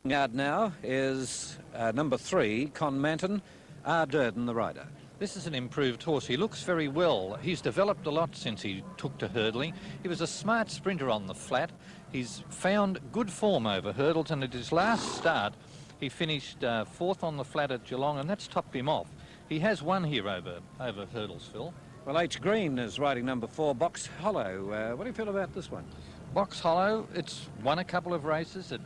Yard now is number 3, Conmanton, R. Durden, the rider. This is an improved horse. He looks very well. He's developed a lot since he took to hurdling. He was a smart sprinter on the flat. He's found good form over hurdles, and at his last start, he finished 4th on the flat at Geelong, and that's topped him off. He has won here over hurdles, Phil. Well, H. Green is riding number 4, Box Hollow. What do you feel about this one? Box Hollow, it's won a couple of races. It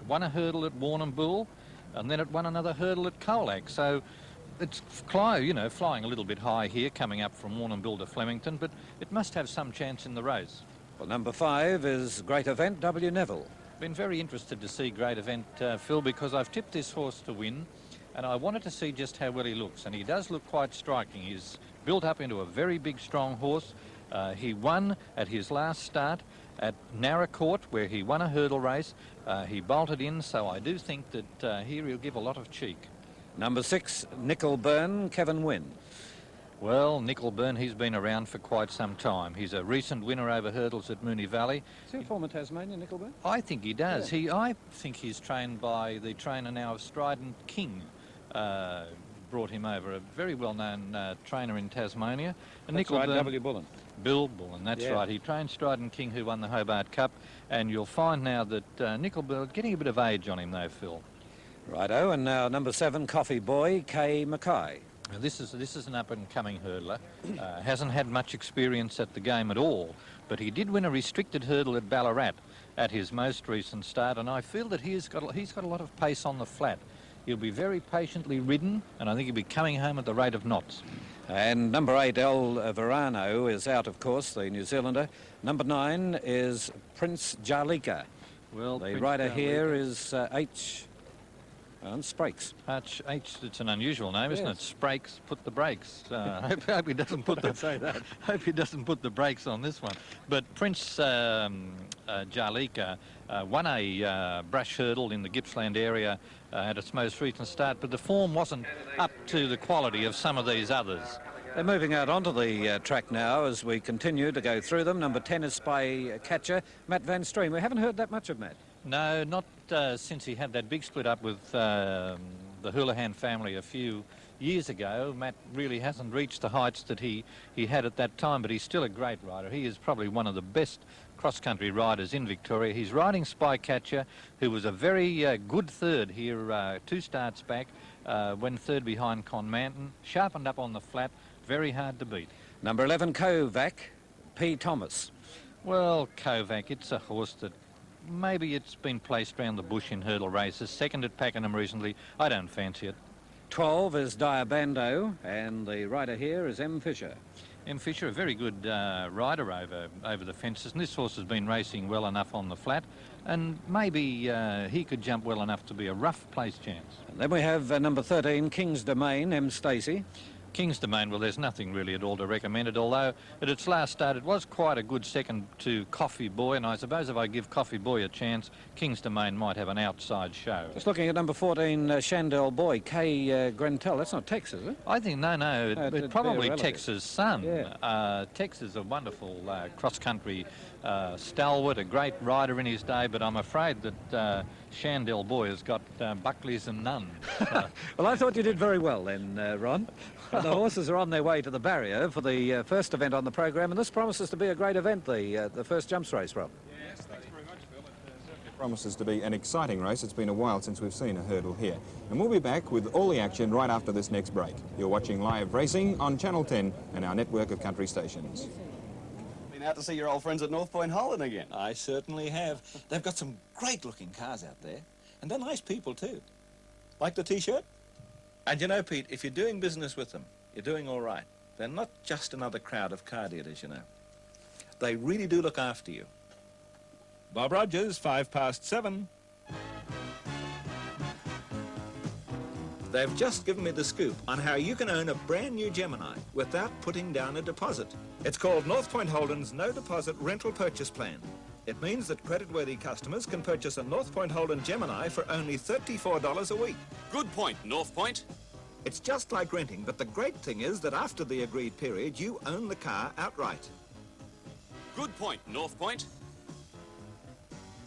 won a hurdle at Warrnambool, and then it won another hurdle at Colac. So it's flying a little bit high here, coming up from Warrnambool to Flemington, but it must have some chance in the race. Well, number 5 is Great Event, W. Neville. Been very interested to see Great Event, Phil, because I've tipped this horse to win, and I wanted to see just how well he looks, and he does look quite striking. He's built up into a very big, strong horse. He won at his last start at Narracourt, where he won a hurdle race. He bolted in, so I do think that here he'll give a lot of cheek. Number 6, Nickelburn, Kevin Wynne. Well, Nickelburn, he's been around for quite some time. He's a recent winner over hurdles at Moonee Valley. Is he a former Tasmanian, Nickelburn? I think he does. Yeah. I think he's trained by the trainer now of Strident King. Brought him over, a very well-known trainer in Tasmania. And That's Nickelburn, right, W. Bullen. Bill Bullen, that's right. He trained Strident King, who won the Hobart Cup, and you'll find now that Nickelburn getting a bit of age on him, though, Phil. Righto, and now number 7, Coffee Boy, K. Mackay. Now, this is an up-and-coming hurdler. Hasn't had much experience at the game at all, but he did win a restricted hurdle at Ballarat at his most recent start, and I feel that he's got a lot of pace on the flat. He'll be very patiently ridden, and I think he'll be coming home at the rate of knots. And number 8, El Verano, is out, of course, the New Zealander. Number 9 is Prince Jalika. Well, the rider here is H. Sprakes. H, it's an unusual name, isn't it? Sprakes, put the brakes. Hope he doesn't put the say that. Hope he doesn't put the brakes on this one. But Prince Jalika won a brush hurdle in the Gippsland area at its most recent start, but the form wasn't up to the quality of some of these others. They're moving out onto the track now as we continue to go through them. Number 10 is Spy Catcher, Matt Van Stream. We haven't heard that much of Matt. No, not since he had that big split up with the Houlihan family a few years ago. Matt really hasn't reached the heights that he had at that time, but he's still a great rider. He is probably one of the best cross-country riders in Victoria. He's riding Spy Catcher, who was a very good third here 2 starts back, went third behind Conmanton, sharpened up on the flat, very hard to beat. Number 11, Kovac, P. Thomas. Well, Kovac, it's a horse that maybe it's been placed round the bush in hurdle races. Second at Pakenham recently. I don't fancy it. 12 is Diabando, and the rider here is M. Fisher. M. Fisher, a very good rider over the fences, and this horse has been racing well enough on the flat, and maybe he could jump well enough to be a rough place chance. And then we have number 13, King's Domain, M. Stacey. King's Domain, well, there's nothing really at all to recommend it, although at its last start it was quite a good second to Coffee Boy, and I suppose if I give Coffee Boy a chance, King's Domain might have an outside show. Just looking at number 14, Shandell Boy, K. Grentel. That's not Tex, is it? I think, no, it's probably Tex's son. Yeah. Tex is a wonderful cross-country stalwart, a great rider in his day, but I'm afraid that Shandell Boy has got Buckleys and none. Well, I thought you did very well then, Ron. And the horses are on their way to the barrier for the first event on the program, and this promises to be a great event, the first jumps race, Rob. Yes, thanks very much, Bill. It promises to be an exciting race. It's been a while since we've seen a hurdle here. And we'll be back with all the action right after this next break. You're watching Live Racing on Channel 10 and our network of country stations. Been out to see your old friends at North Point Holden again. I certainly have. They've got some great-looking cars out there, and they're nice people, too. Like the T-shirt? And you know, Pete, if you're doing business with them, you're doing all right. They're not just another crowd of car dealers, you know. They really do look after you. Bob Rogers, 7:05. They've just given me the scoop on how you can own a brand new Gemini without putting down a deposit. It's called North Point Holden's No Deposit Rental Purchase Plan. It means that credit-worthy customers can purchase a North Point Holden Gemini for only $34 a week. Good point, North Point. It's just like renting, but the great thing is that after the agreed period, you own the car outright. Good point, North Point.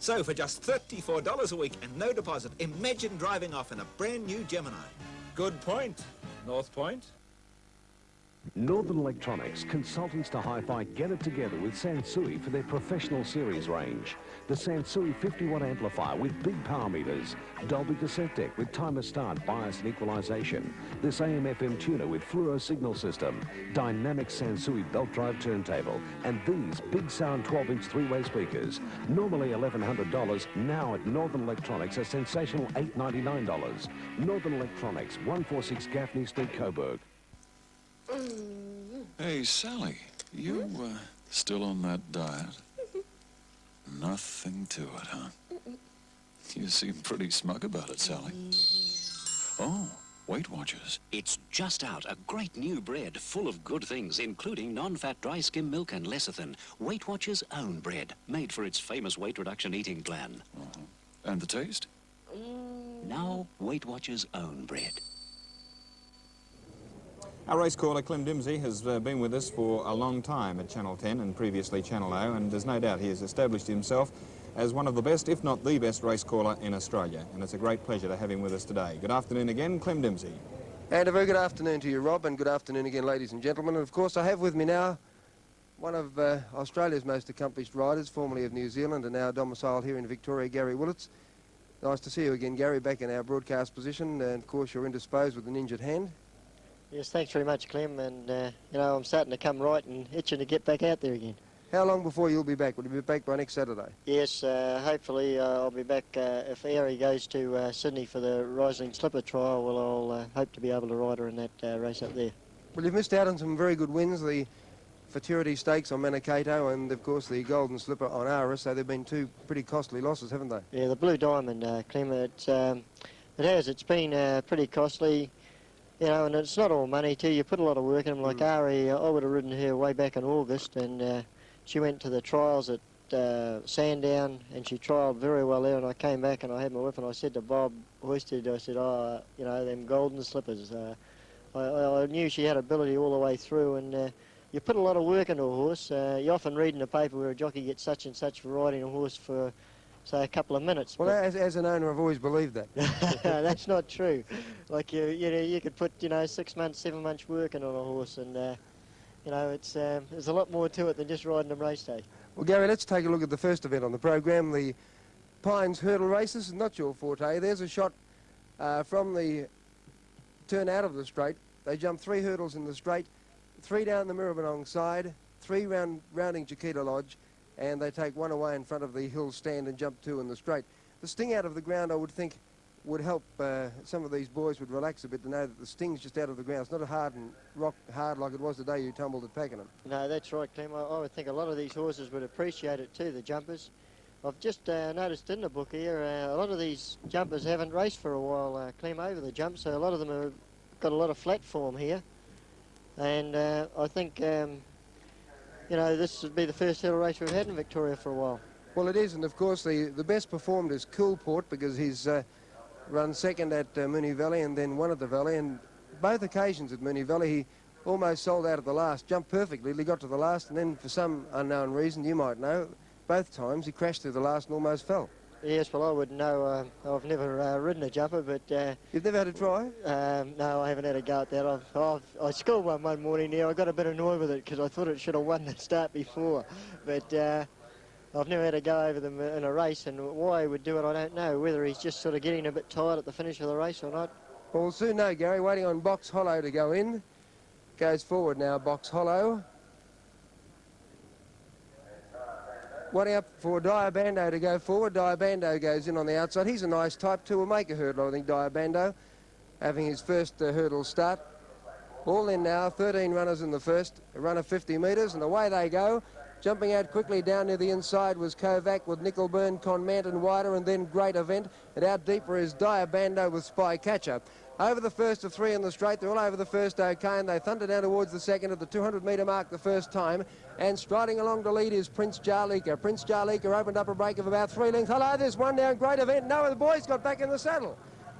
So for just $34 a week and no deposit, imagine driving off in a brand new Gemini. Good point. North Point. Northern Electronics, consultants to hi-fi, get it together with Sansui for their professional series range. The Sansui 50-watt amplifier with big power meters. Dolby cassette deck with timer start, bias and equalization. This AM/FM tuner with fluoro signal system. Dynamic Sansui belt drive turntable. And these big sound 12-inch three-way speakers. Normally $1,100, now at Northern Electronics a sensational $899. Northern Electronics, 146 Gaffney Street, Coburg. Hey, Sally, you still on that diet? Nothing to it, huh? You seem pretty smug about it, Sally. Oh, Weight Watchers. It's just out, a great new bread full of good things, including non-fat dry skim milk and lecithin. Weight Watchers' own bread, made for its famous weight reduction eating plan. And the taste? Now, Weight Watchers' own bread. Our race caller, Clem Dimsey, has been with us for a long time at Channel 10 and previously Channel O, and there's no doubt he has established himself as one of the best, if not the best, race caller in Australia. And it's a great pleasure to have him with us today. Good afternoon again, Clem Dimsey. And a very good afternoon to you, Rob, and good afternoon again, ladies and gentlemen. And of course, I have with me now one of Australia's most accomplished riders, formerly of New Zealand and now domiciled here in Victoria, Gary Willits. Nice to see you again, Gary, back in our broadcast position. And of course, you're indisposed with an injured hand. Yes, thanks very much, Clem, and you know, I'm starting to come right and itching to get back out there again. How long before you'll be back? Will you be back by next Saturday? Yes, hopefully I'll be back if Airy goes to Sydney for the Riesling Slipper trial. Well, I'll hope to be able to ride her in that race up there. Well, you've missed out on some very good wins, the Futurity Stakes on Manikato and, of course, the Golden Slipper on Aris, so they've been two pretty costly losses, haven't they? Yeah, the Blue Diamond, Clem, it's been pretty costly. You know, and it's not all money too. You put a lot of work in them. Like Ari, I would have ridden her way back in August, and she went to the trials at Sandown, and she trialled very well there. And I came back and I had my whip, and I said to Bob Hoisted, I said, "Oh, you know, them Golden Slippers." I knew she had ability all the way through, and you put a lot of work into a horse. You often read in the paper where a jockey gets such and such for riding a horse for, say, a couple of minutes. Well, as an owner, I've always believed that. That's not true. Like, you could put, 6 months, 7 months working on a horse, and, there's a lot more to it than just riding them race day. Well, Gary, let's take a look at the first event on the program, the Pines Hurdle Races. Not your forte. There's a shot from the turn out of the straight. They jump 3 hurdles in the straight, 3 down the Mirrabonong side, 3 rounding Chiquita Lodge, and they take 1 away in front of the hill stand and jump 2 in the straight. The sting out of the ground, I would think, would help some of these boys would relax a bit to know that the sting's just out of the ground. It's not a hard and rock hard like it was the day you tumbled at Pakenham. No, that's right, Clem. I would think a lot of these horses would appreciate it too, the jumpers. I've just noticed in the book here, a lot of these jumpers haven't raced for a while, Clem, over the jump, so a lot of them have got a lot of flat form here. And I think, this would be the first hurdle race we've had in Victoria for a while. Well, it is, and of course the best performed is Coolport, because he's run second at Moonee Valley and then won at the Valley, and both occasions at Moonee Valley he almost sold out at the last, jumped perfectly, he got to the last, and then for some unknown reason, you might know, both times he crashed through the last and almost fell. Yes, well, I wouldn't know. I've never ridden a jumper, but... You've never had a try? No, I haven't had a go at that. I scored one morning there. I got a bit annoyed with it because I thought it should have won the start before. But I've never had a go over them in a race, and why he would do it, I don't know. Whether he's just sort of getting a bit tired at the finish of the race or not. Well, we'll soon know, Gary. Waiting on Box Hollow to go in. Goes forward now, Box Hollow. Waiting up for Diabando to go forward. Diabando goes in on the outside. He's a nice type too. Will make a hurdle, I think, Diabando, having his first hurdle start. All in now, 13 runners in the first, a run of 50 metres, and away they go. Jumping out quickly down near the inside was Kovac with Nickelburn, Conmant and Wider, and then Great Event. And out deeper is Diabando with Spy Catcher. Over the first of 3 in the straight, they're all over the first okay, and they thunder down towards the second at the 200-metre mark the first time. And striding along to lead is Prince Jarlika. Prince Jarlika opened up a break of about 3 lengths. Hello, there's one down, Great Event. No, the boys got back in the saddle.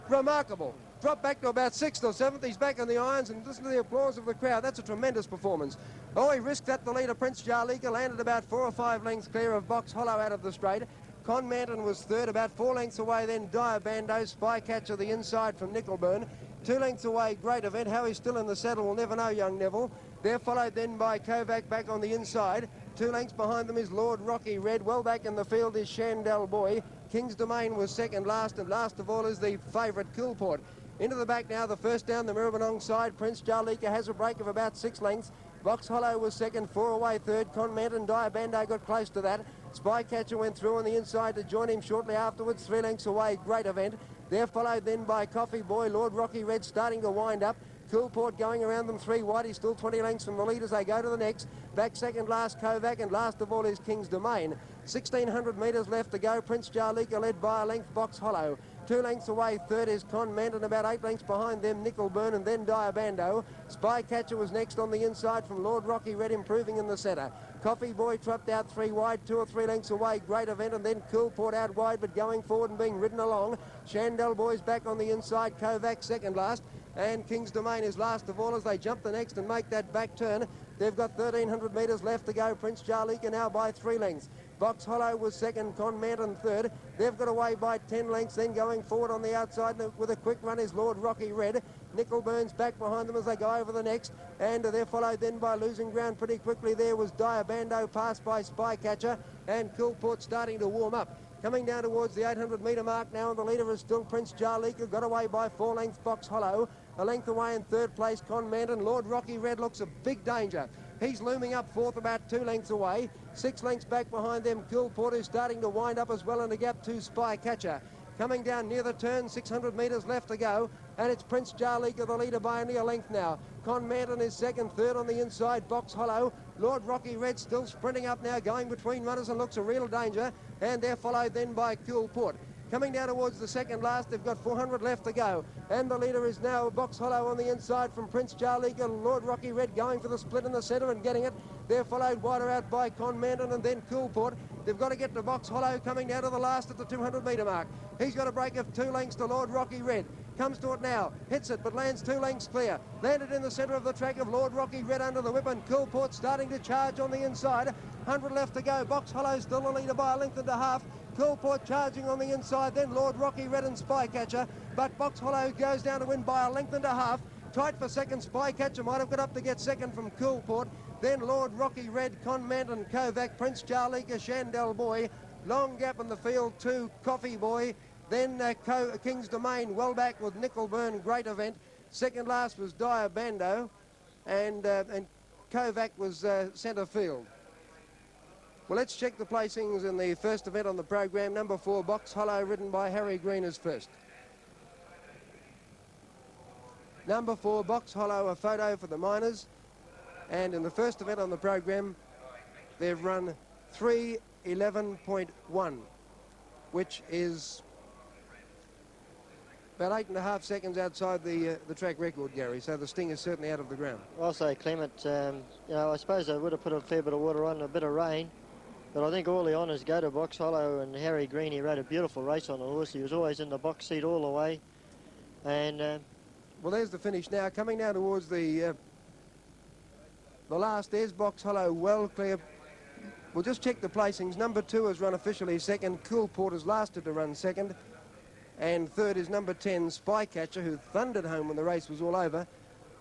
Remarkable. Dropped back to about 6th or 7th. He's back in the irons, and listen to the applause of the crowd. That's a tremendous performance. Oh, he risked that, the leader, Prince Jarlika, landed about 4 or 5 lengths clear of Box Hollow out of the straight. Con Manton was third, about 4 lengths away then Diabando, Spycatcher the inside from Nickelburn. 2 lengths away, Great Event. How he's still in the saddle, we'll never know, young Neville. They're followed then by Kovac back on the inside. 2 lengths behind them is Lord Rocky Red. Well back in the field is Shandell Boy. King's Domain was second last, and last of all is the favourite Coolport. Into the back now, the first down the Mirabinong side. Prince Jarlika has a break of about 6 lengths. Box Hollow was second, 4 away third. Con Manton, Diabando got close to that. Spycatcher went through on the inside to join him shortly afterwards. 3 lengths away, Great Event. They're followed then by Coffee Boy, Lord Rocky Red starting to wind up. Coolport going around them 3 wide. He's still 20 lengths from the lead as they go to the next. Back second last Kovac, and last of all is King's Domain. 1,600 metres left to go. Prince Jarlika led by a length, Box Hollow. 2 lengths away, third is Con Manton, about 8 lengths behind them, Nickelburn and then Diabando. Spycatcher was next on the inside from Lord Rocky Red, improving in the centre. Coffee Boy dropped out 3 wide, 2 or 3 lengths away, Great Event, and then Coolport out wide, but going forward and being ridden along. Shandell Boy's back on the inside, Kovac second last, and King's Domain is last of all as they jump the next and make that back turn. They've got 1,300 metres left to go. Prince Jarlika now by 3 lengths. Box Hollow was second, Con Manton third. They've got away by 10 lengths, then going forward on the outside with a quick run is Lord Rocky Red. Nickelburn's back behind them as they go over the next, and they're followed then by losing ground pretty quickly. There was Diabando, passed by Spycatcher, and Coolport starting to warm up. Coming down towards the 800 metre mark now, and the leader is still Prince Jarlika, got away by 4 lengths, Box Hollow. A length away in third place, Con Manton. Lord Rocky Red looks a big danger. He's looming up fourth, about 2 lengths away. 6 lengths back behind them, Coolport, who's starting to wind up as well in the gap to Spycatcher. Coming down near the turn, 600 metres left to go, and it's Prince Jarlika, the leader, by only a length now. Con Manton is second, third on the inside, Box Hollow. Lord Rocky Red still sprinting up now, going between runners and looks a real danger, and they're followed then by Coolport. Coming down towards the second last, they've got 400 left to go. And the leader is now Box Hollow on the inside from Prince Jarlika. Lord Rocky Red going for the split in the centre and getting it. They're followed wider out by Con Manton and then Coolport. They've got to get to Box Hollow coming down to the last at the 200 metre mark. He's got a break of 2 lengths to Lord Rocky Red. Comes to it now, hits it, but lands 2 lengths clear. Landed in the centre of the track of Lord Rocky Red under the whip, and Coolport starting to charge on the inside. 100 left to go. Box Hollow still the leader by a length and a half. Coolport charging on the inside, then Lord Rocky Red and Spycatcher, but Box Hollow goes down to win by a length and a half. Tight for second, Spycatcher might have got up to get second from Coolport. Then Lord Rocky Red, Con Manton, Kovac, Prince Jarlika, Shandell Boy. Long gap in the field to Coffee Boy. Then King's Domain, well back with Nickelburn, Great Event. Second last was Diabando, and Kovac was centre field. Well, let's check the placings in the first event on the program. Number 4, Box Hollow, ridden by Harry Green, is first. Number 4, Box Hollow, a photo for the miners. And in the first event on the program, they've run 3:11.1, which is about 8.5 seconds outside the track record, Gary. So the sting is certainly out of the ground. I'll say, Clement, you know, I suppose they would have put a fair bit of water on, a bit of rain. But I think all the honours go to Box Hollow and Harry Green. He rode a beautiful race on the horse. He was always in the box seat all the way. And well, there's the finish now. Coming down towards the last, there's Box Hollow, well clear. We'll just check the placings. Number 2 has run officially second. Coolport has lasted to run second. And third is number 10, Spycatcher, who thundered home when the race was all over,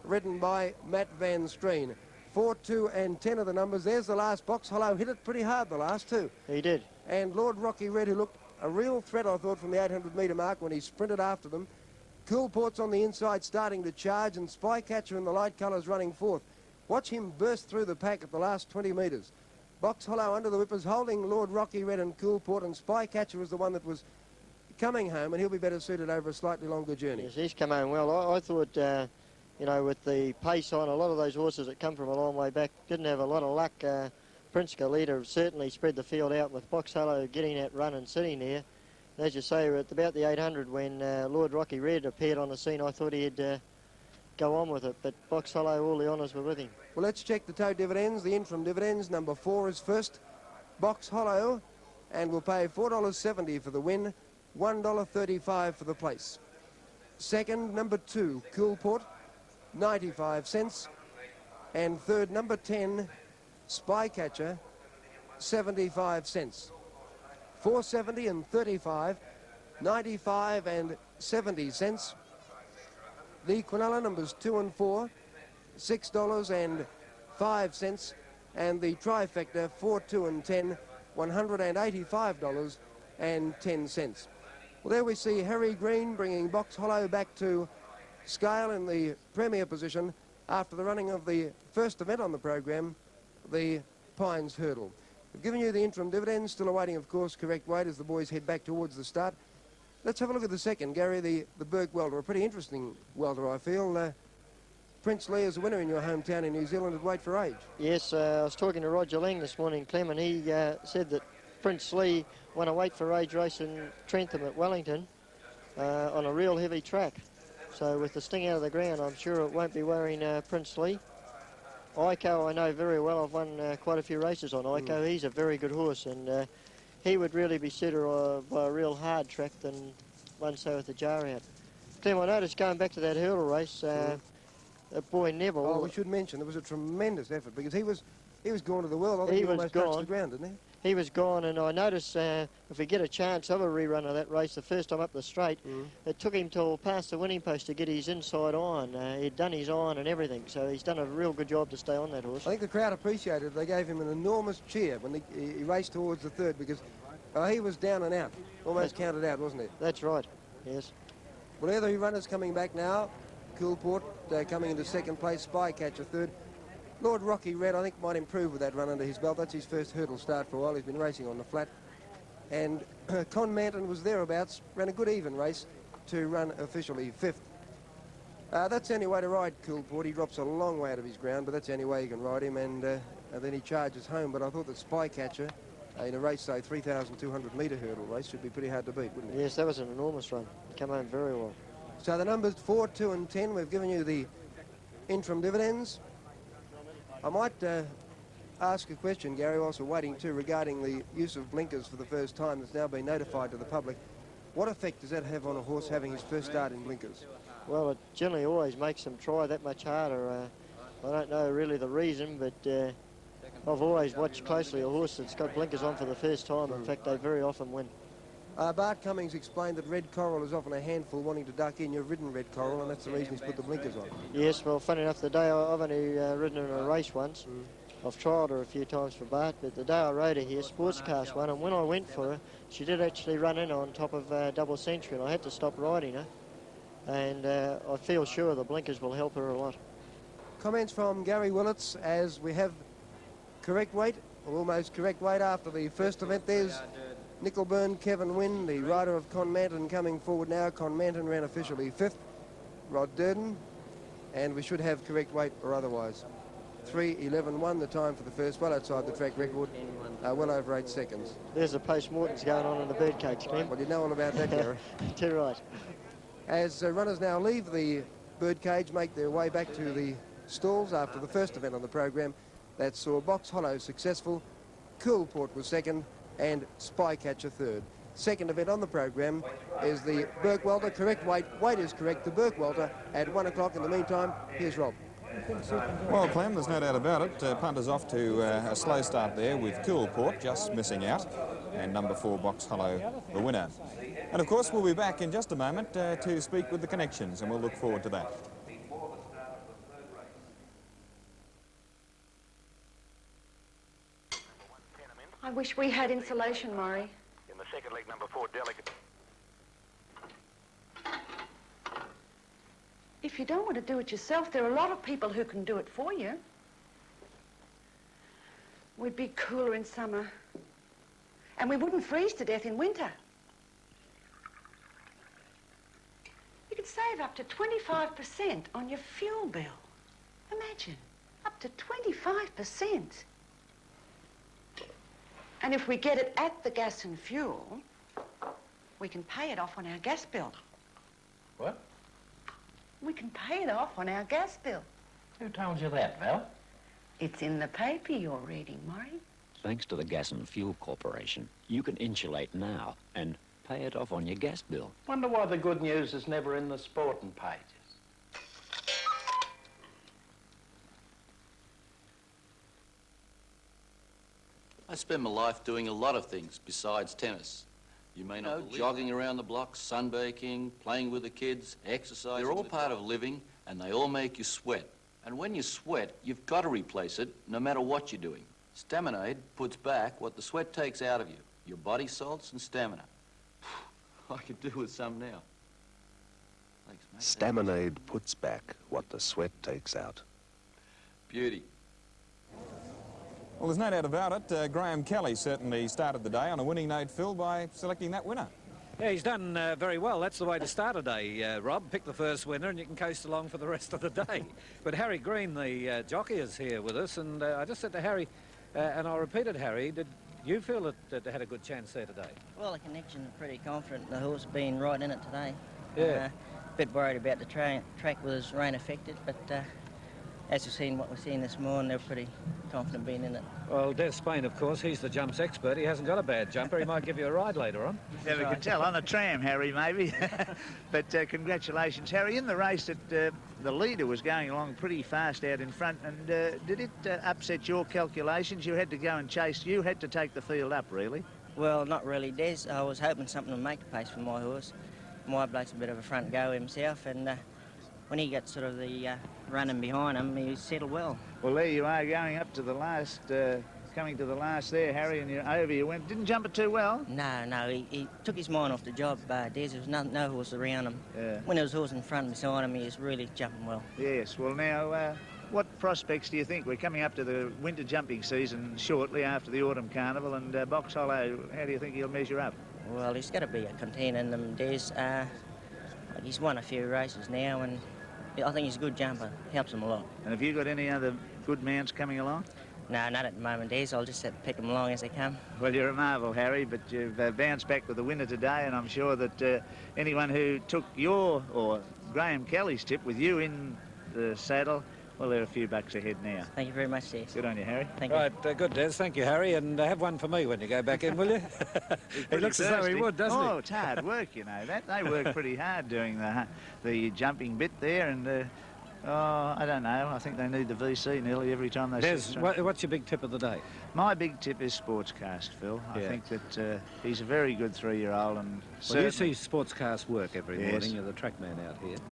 ridden by Matt Van Streen. 4, 2 and 10 are the numbers. There's the last. Box Hollow hit it pretty hard the last two. He did. And Lord Rocky Red, who looked a real threat, I thought, from the 800 metre mark when he sprinted after them. Coolport's on the inside starting to charge, and Spycatcher in the light colours running fourth. Watch him burst through the pack at the last 20 metres. Box Hollow under the whippers holding Lord Rocky Red and Coolport, and Spycatcher was the one that was coming home, and he'll be better suited over a slightly longer journey. Yes, he's come home well. I thought, you know, with the pace on, a lot of those horses that come from a long way back didn't have a lot of luck. Prince Galita certainly spread the field out with Box Hollow getting that run and sitting there. As you say, at about the 800 when Lord Rocky Red appeared on the scene, I thought he'd go on with it, but Box Hollow, all the honours were with him. Well, let's check the tow dividends, the interim dividends. Number 4 is first, Box Hollow, and we'll pay $4.70 for the win, $1.35 for the place. Second, number 2, Coolport, 95 cents. And third, number 10, Spycatcher, 75 cents. 4.70 and 35, 95 and 70 cents. The Quinella numbers 2 and 4, $6 and 5 cents, and the trifecta 4, 2 and 10, $185 and 10 cents. Well, there we see Harry Green bringing Box Hollow back to scale in the premier position after the running of the first event on the program, the Pines Hurdle. We've given you the interim dividends, still awaiting, of course, correct weight as the boys head back towards the start. Let's have a look at the second, Gary, the Burke welter, a pretty interesting welter, I feel. Prince Lee is a winner in your hometown in New Zealand at weight for age. Yes, I was talking to Roger Lang this morning, Clem, and he said that Prince Lee won a weight for age race in Trentham at Wellington on a real heavy track. So with the sting out of the ground, I'm sure it won't be worrying Prince Lee. Ico, I know very well. I've won quite a few races on Ico. He's a very good horse, and he would really be suited by a real hard track than one so with the jar out. Clem, I noticed going back to that hurdle race, boy Neville. Oh, we should mention there was a tremendous effort because he was gone to the world. I think he almost touched the ground, didn't he? He was gone, and I noticed if we get a chance of a rerun of that race, the first time up the straight, it took him till past the winning post to get his inside iron. He'd done his iron and everything, so he's done a real good job to stay on that horse. I think the crowd appreciated it. They gave him an enormous cheer when he raced towards the third because he was down and out, almost counted out, wasn't he? That's right, yes. Well, the other runners coming back now. Coolport coming into second place, Spycatcher third. Lord Rocky Red, I think, might improve with that run under his belt. That's his first hurdle start for a while. He's been racing on the flat. And Con Manton was thereabouts, ran a good even race to run officially fifth. That's the only way to ride Coolport. He drops a long way out of his ground, but that's the only way you can ride him, and then he charges home. But I thought that Spycatcher, in a race, say, 3,200 metre hurdle race, should be pretty hard to beat, wouldn't it? Yes, that was an enormous run. He came home very well. So the numbers 4, 2 and 10, we've given you the interim dividends. I might ask a question, Gary, whilst we're waiting too, regarding the use of blinkers for the first time that's now been notified to the public. What effect does that have on a horse having his first start in blinkers? Well, it generally always makes them try that much harder. I don't know really the reason, but I've always watched closely a horse that's got blinkers on for the first time. In fact, they very often win. Bart Cummings explained that red coral is often a handful wanting to duck in. You've ridden red coral, and that's the reason he's put the blinkers on. Yes, well, funny enough, the day I've only ridden in a race once. I've trialled her a few times for Bart, but the day I rode her here, Sportscast won, and when I went for her, she did actually run in on top of Double Century, and I had to stop riding her. And I feel sure the blinkers will help her a lot. Comments from Gary Willits as we have correct weight, or almost correct weight after the first event. There's Nickelburn, Kevin Wynn, the rider of Con Manton coming forward now. Con Manton ran officially fifth. Rod Durden, and we should have correct weight or otherwise. 3:11.1 the time for the first, well outside the track record, well over 8 seconds. There's the post-mortems going on in the birdcage, Clem. Well, you know all about that, Gary. Too right. As runners now leave the birdcage, make their way back to the stalls after the first event on the program that saw Box Hollow successful, Coolport was second, and Spycatcher third. Second event on the program is the Burke Welter. Correct weight. Weight is correct. The Burke Welter at 1 o'clock. In the meantime, here's Rob. Well, Clem, there's no doubt about it. Punters off to a slow start there with Coolport just missing out, and number 4 Box Hollow the winner. And of course we'll be back in just a moment to speak with the connections, and we'll look forward to that. I wish we had insulation, Maury. In the second leg, number 4, Delicate. If you don't want to do it yourself, there are a lot of people who can do it for you. We'd be cooler in summer. And we wouldn't freeze to death in winter. You could save up to 25% on your fuel bill. Imagine, up to 25%. And if we get it at the gas and fuel, we can pay it off on our gas bill. What? We can pay it off on our gas bill. Who told you that, Val? It's in the paper you're reading, Maury. Thanks to the Gas and Fuel Corporation, you can insulate now and pay it off on your gas bill. Wonder why the good news is never in the sporting pages. I spend my life doing a lot of things besides tennis. You may know, jogging around the block, sunbaking, playing with the kids, exercising. They're all part of living, and they all make you sweat. And when you sweat, you've got to replace it, no matter what you're doing. Staminade puts back what the sweat takes out of you, your body salts and stamina. I could do with some now. Thanks, mate. Staminade puts back what the sweat takes out. Beauty. Well, there's no doubt about it. Graham Kelly certainly started the day on a winning note, Phil, by selecting that winner. Yeah, he's done very well. That's the way to start a day, Rob. Pick the first winner and you can coast along for the rest of the day. But Harry Green, the jockey, is here with us, and I just said to Harry, and I'll repeat it, Harry, did you feel that they had a good chance there today? Well, the connection, pretty confident. The horse being right in it today. Yeah. A bit worried about the track was rain affected, but as we've seen what we're seeing this morning, they're pretty confident being in it. Well, Des Spain, of course, he's the jumps expert. He hasn't got a bad jumper. He might give you a ride later on. Yeah, we can tell. On a tram, Harry, maybe. But congratulations, Harry. In the race, the leader was going along pretty fast out in front, and did it upset your calculations? You had to go and chase. You had to take the field up, really. Well, not really, Des. I was hoping something would make the pace for my horse. My bloke's a bit of a front go himself, and when he got sort of the running behind him, he settled well. Well, there you are, going up to the last, coming to the last there, Harry, and over you went. Didn't jump it too well? No, he took his mind off the job, Des. There was no horse around him. Yeah. When there was a horse in front and beside him, he was really jumping well. Yes, well now, what prospects do you think? We're coming up to the winter jumping season shortly after the autumn carnival, and Box Hollow, how do you think he'll measure up? Well, he's got to be a contender in them, Des. He's won a few races now, and I think he's a good jumper. Helps him a lot. And have you got any other good mounts coming along? No, not at the moment, Des. I'll just have to pick them along as they come. Well, you're a marvel, Harry, but you've bounced back with the winner today, and I'm sure that anyone who took your or Graham Kelly's tip with you in the saddle, well, they're a few bucks ahead now. Thank you very much, Des. Good on you, Harry. Thank you. Right, good, Des. Thank you, Harry, and have one for me when you go back in, will you? He looks as though he would, doesn't he? Oh, it's hard work, you know that. They work pretty hard doing the jumping bit there, and I don't know. I think they need the VC nearly every time they Des, what's your big tip of the day? My big tip is Sportscast, Phil. I think that he's a very good 3-year-old, and well, you see Sportscast work every morning. You're the track man out here.